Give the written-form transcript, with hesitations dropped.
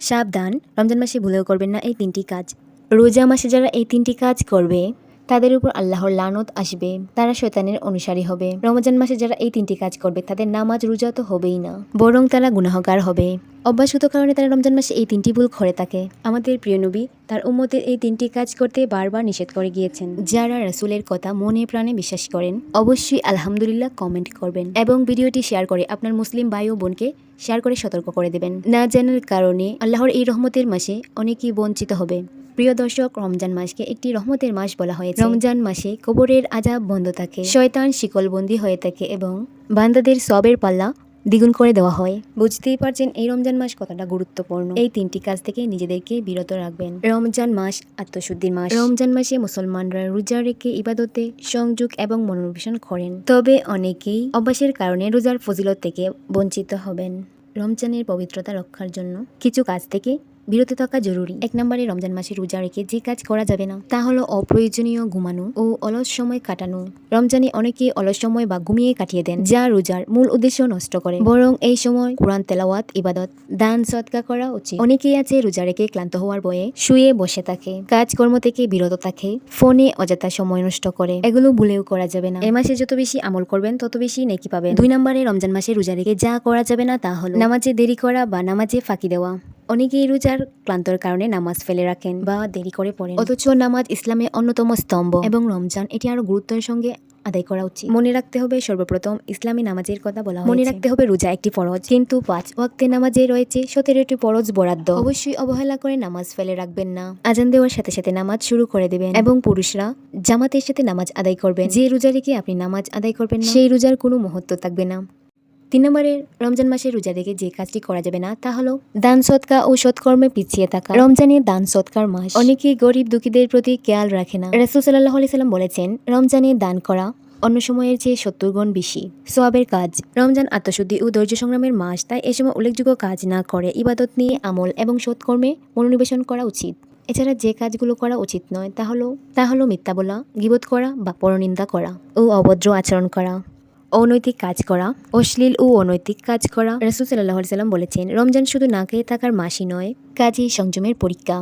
সাবধান, রমজান মাসে ভুলেও করবেন না এই 3টি কাজ। রোজা মাসে যারা এই 3টি কাজ করবে তাদের উপর আল্লাহর লানত আসবে, তারা শয়তানের অনুসারী হবে। রমজান মাসে যারা এই 3টি কাজ করবে তাদের নামাজ রোজা তো হবেই না, বরং তারা গুনাহগার হবে। অভ্যাসগত কারণে তারা রমজান মাসে এই 3টি ভুল করে থাকে। আমাদের প্রিয় নবী তার উম্মতের এই 3টি কাজ করতে বারবার নিষেধ করে গিয়েছেন। যারা রাসূলের কথা মনে প্রাণে বিশ্বাস করেন অবশ্যই আলহামদুলিল্লাহ কমেন্ট করবেন এবং ভিডিওটি শেয়ার করে আপনার মুসলিম ভাই ও বোনকে শেয়ার করে সতর্ক করে দেবেন। না জানার কারণে আল্লাহর এই রহমতের মাসে অনেকেই বঞ্চিত হবে। প্রিয় দর্শক, রমজান মাসকে একটি রহমতের মাস বলা হয়েছে। রমজান মাসে কবরের আযাব বন্ধ থাকে, শয়তান শিকলবন্দি হয়ে থাকে এবং বান্দাদের সবের পাল্লা দ্বিগুণ করে দেওয়া হয়। বুঝতেই পারছেন এই রমজান মাস কতটা গুরুত্বপূর্ণ। এই 3টি কাজ থেকে নিজেদেরকে বিরত রাখবেন। রমজান মাস আত্মশুদ্ধির মাস। রমজান মাসে মুসলমানরা রোজা রেখে ইবাদতে সংযোগ এবং মনোনিবেশন করেন। তবে অনেকেই অভ্যাসের কারণে রোজার ফজিলত থেকে বঞ্চিত হবেন। রমজানের পবিত্রতা রক্ষার জন্য কিছু কাজ থেকে বিরত থাকা জরুরি। 1 নম্বরে, রমজান মাসে রোজা রেখে যে কাজ করা যাবে না তা হলো অপ্রয়োজনীয় ঘুমানো ও অলস সময় কাটানো। রমজানে অনেকে অলস সময় বা ঘুমিয়ে কাটিয়ে দেন, যা রোজার মূল উদ্দেশ্য নষ্ট করে। বরং এই সময় কোরআন তেলাওয়াত, ইবাদত, দান সদকা করা উচিত। অনেকেই আছে রোজা রেখে ক্লান্ত হওয়ার ভয়ে শুয়ে বসে থাকে, কাজকর্ম থেকে বিরত থাকে, ফোনে অযথা সময় নষ্ট করে। এগুলো ভুলেও করা যাবে না। এ মাসে যত বেশি আমল করবেন তত বেশি নেকি পাবেন। 2 নম্বরে, রমজান মাসে রোজা রেখে যা করা যাবে না তা হলো নামাজে দেরি করা বা নামাজে ফাঁকি দেওয়া। অনেকেই রোজার ক্লান্তর কারণে নামাজ ফেলে রাখেন বা দেরি করে পড়েন, অথচ নামাজ ইসলামের অন্যতম স্তম্ভ এবং রমজান এটি আরো গুরুত্বের সঙ্গে আদায় করা উচিত। মনে রাখতে হবে, সর্বপ্রথম ইসলামী নামাজের কথা বলা হয়েছে। মনে রাখতে হবে রোজা একটি ফরজ, কিন্তু 5 ওয়াক্তের নামাজে রয়েছে 17টি ফরজ বরাদ্দ। অবশ্যই অবহেলা করে নামাজ ফেলে রাখবেন না। আজান দেওয়ার সাথে সাথে নামাজ শুরু করে দেবেন এবং পুরুষরা জামাতের সাথে নামাজ আদায় করবেন। যে রোজা রেখে আপনি নামাজ আদায় করবেন না সেই রোজার কোনো মহত্ব থাকবে না। 3 নম্বরে, রমজান মাসে রোজা রেখে যে কাজটি করা যাবে না তা হলো দান সদকা ও সৎকর্মে পিছিয়ে থাকা। রমজানে দান সদকার মাস, অনেকেই গরিব দুঃখীদের প্রতি খেয়াল রাখে না। রাসূল সাল্লাল্লাহু আলাইহি সাল্লাম বলেছেন, রমজানে দান করা অন্য সময়ের চেয়ে 70 গুণ বেশি সওয়াবের কাজ। রমজান আত্মশুদ্ধি ও ধৈর্য সংগ্রামের মাস, তাই এ সময় উল্লেখযোগ্য কাজ না করে ইবাদত নিয়ে আমল এবং সৎকর্মে মনোনিবেশন করা উচিত। এছাড়া যে কাজগুলো করা উচিত নয় তা হলো মিথ্যা বলা, গীবত করা বা পরনিন্দা করা ও অভদ্র আচরণ করা, অনৈতিক কাজ করা, অশ্লীল ও অনৈতিক কাজ করা। রাসূল সাল্লাল্লাহু আলাইহি সাল্লাম বলেছেন, রমজান শুধু না খেয়ে থাকার মাসই নয়, কাজেই সংযমের পরীক্ষা।